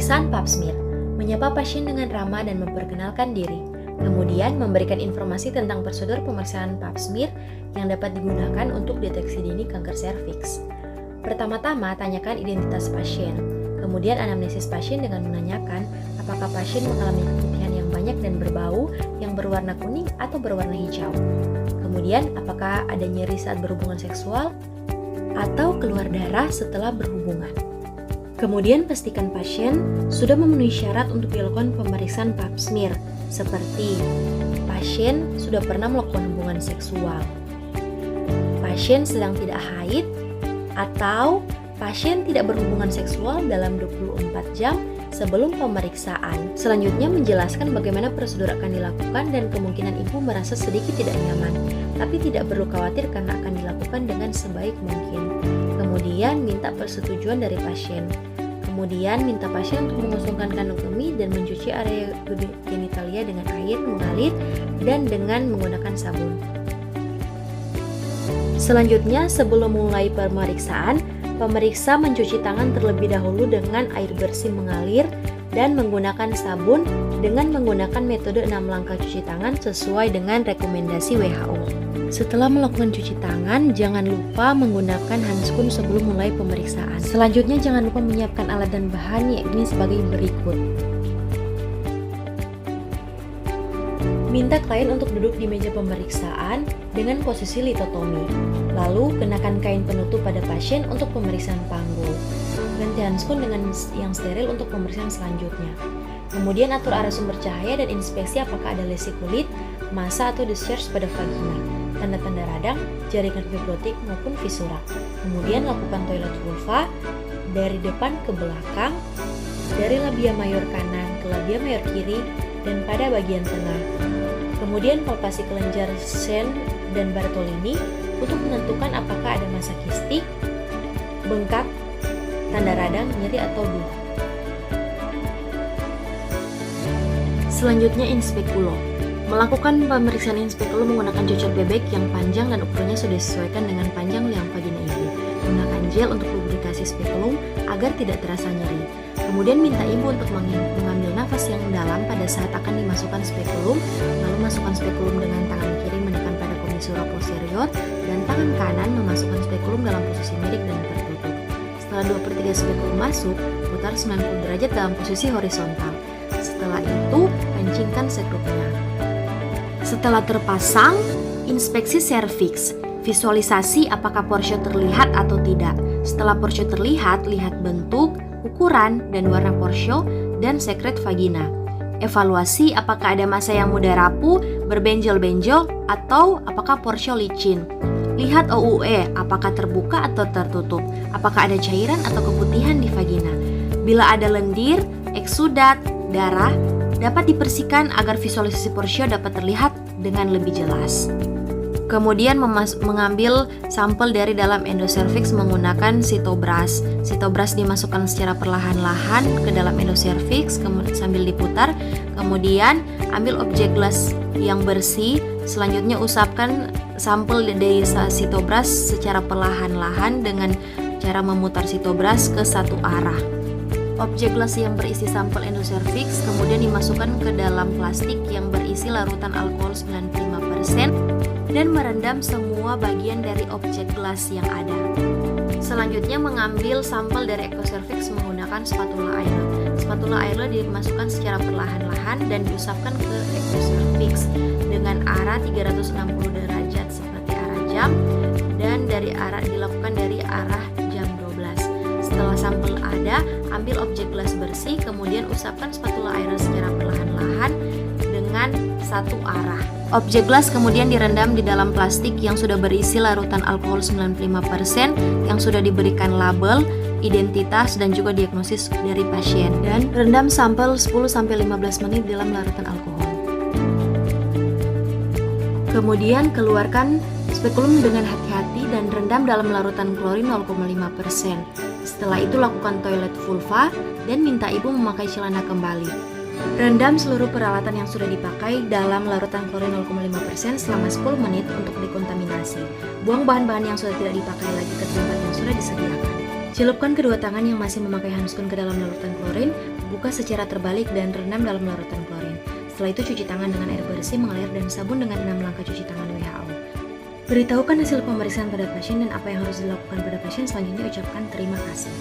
Pemeriksaan pap smear, menyapa pasien dengan ramah dan memperkenalkan diri. Kemudian memberikan informasi tentang prosedur pemeriksaan pap smear yang dapat digunakan untuk deteksi dini kanker serviks. Pertama-tama, tanyakan identitas pasien. Kemudian anamnesis pasien dengan menanyakan apakah pasien mengalami keputihan yang banyak dan berbau yang berwarna kuning atau berwarna hijau. Kemudian, apakah ada nyeri saat berhubungan seksual atau keluar darah setelah berhubungan. Kemudian pastikan pasien sudah memenuhi syarat untuk dilakukan pemeriksaan pap smear, seperti pasien sudah pernah melakukan hubungan seksual, pasien sedang tidak haid, atau pasien tidak berhubungan seksual dalam 24 jam sebelum pemeriksaan. Selanjutnya menjelaskan bagaimana prosedur akan dilakukan dan kemungkinan ibu merasa sedikit tidak nyaman, tapi tidak perlu khawatir karena akan dilakukan dengan sebaik mungkin. Kemudian minta persetujuan dari pasien. Kemudian minta pasien untuk mengosongkan kandung kemih dan mencuci area genitalia dengan air mengalir dan dengan menggunakan sabun. Selanjutnya, sebelum mulai pemeriksaan, pemeriksa mencuci tangan terlebih dahulu dengan air bersih mengalir dan menggunakan sabun dengan menggunakan metode 6 langkah cuci tangan sesuai dengan rekomendasi WHO. Setelah melakukan cuci tangan, jangan lupa menggunakan handskun sebelum mulai pemeriksaan. Selanjutnya, jangan lupa menyiapkan alat dan bahan yakni sebagai berikut. Minta klien untuk duduk di meja pemeriksaan dengan posisi litotomi. Lalu, kenakan kain penutup pada pasien untuk pemeriksaan panggul. Ganti handskun dengan yang steril untuk pemeriksaan selanjutnya. Kemudian atur arah sumber cahaya dan inspeksi apakah ada lesi kulit, massa atau discharge pada vagina, tanda-tanda radang, jaringan fibrotik maupun visura. Kemudian lakukan toilet vulva dari depan ke belakang, dari labia mayor kanan ke labia mayor kiri, dan pada bagian tengah. Kemudian palpasi kelenjar Sen dan Bartolini untuk menentukan apakah ada massa kistik, bengkak, tanda radang, nyeri atau duh. Selanjutnya inspekulo. Melakukan pemeriksaan inspekulo menggunakan cucur bebek yang panjang dan ukurannya sudah disesuaikan dengan panjang liang vagina ibu. Gunakan gel untuk lubrikasi spekulum agar tidak terasa nyeri. Kemudian minta ibu untuk mengambil nafas yang dalam pada saat akan dimasukkan spekulum, lalu masukkan spekulum dengan tangan kiri menekan pada komisura posterior dan tangan kanan memasukkan spekulum dalam posisi miring dan tertutup. Setelah 2/3 spekulum masuk, putar 90 derajat dalam posisi horizontal. Setelah itu, kencingkan sekrupnya. Setelah terpasang, inspeksi serviks. Visualisasi apakah porsio terlihat atau tidak. Setelah porsio terlihat, lihat bentuk, ukuran, dan warna porsio dan sekret vagina. Evaluasi apakah ada massa yang mudah rapuh, berbenjol-benjol, atau apakah porsio licin. Lihat OUE, apakah terbuka atau tertutup. Apakah ada cairan atau keputihan di vagina. Bila ada lendir, eksudat, darah, dapat dibersihkan agar visualisasi porsio dapat terlihat dengan lebih jelas. Kemudian mengambil sampel dari dalam endoservix menggunakan sitobras. Sitobras dimasukkan secara perlahan-lahan ke dalam endoservix sambil diputar. Kemudian ambil objek gelas yang bersih. Selanjutnya usapkan sampel dari sitobras secara perlahan-lahan dengan cara memutar sitobras ke satu arah. Objek gelas yang berisi sampel endoservix kemudian dimasukkan ke dalam plastik yang berisi larutan alkohol 95% dan merendam semua bagian dari objek gelas yang ada. Selanjutnya mengambil sampel dari ekoservix menggunakan spatula air. Spatula air dimasukkan secara perlahan-lahan dan diusapkan ke ekoservix dengan arah 360 derajat seperti arah jam dan dilakukan dari arah jam 12. Setelah sampel ada, ambil objek gelas bersih, kemudian usapkan spatula air secara perlahan-lahan dengan satu arah. Objek gelas kemudian direndam di dalam plastik yang sudah berisi larutan alkohol 95% yang sudah diberikan label, identitas, dan juga diagnosis dari pasien. Dan rendam sampel 10-15 menit dalam larutan alkohol. Kemudian keluarkan spekulum dengan hati-hati dan rendam dalam larutan klorin 0,5%. Setelah itu lakukan toilet vulva dan minta ibu memakai celana kembali. Rendam seluruh peralatan yang sudah dipakai dalam larutan klorin 0,5% selama 10 menit untuk dekontaminasi. Buang bahan-bahan yang sudah tidak dipakai lagi ke tempat yang sudah disediakan. Celupkan kedua tangan yang masih memakai handskun ke dalam larutan klorin, Buka secara terbalik dan rendam dalam larutan klorin. Setelah itu cuci tangan dengan air bersih mengalir dan sabun dengan 6 langkah cuci tangan WHO. Beritahukan hasil pemeriksaan pada pasien dan apa yang harus dilakukan pada pasien selanjutnya, ucapkan terima kasih.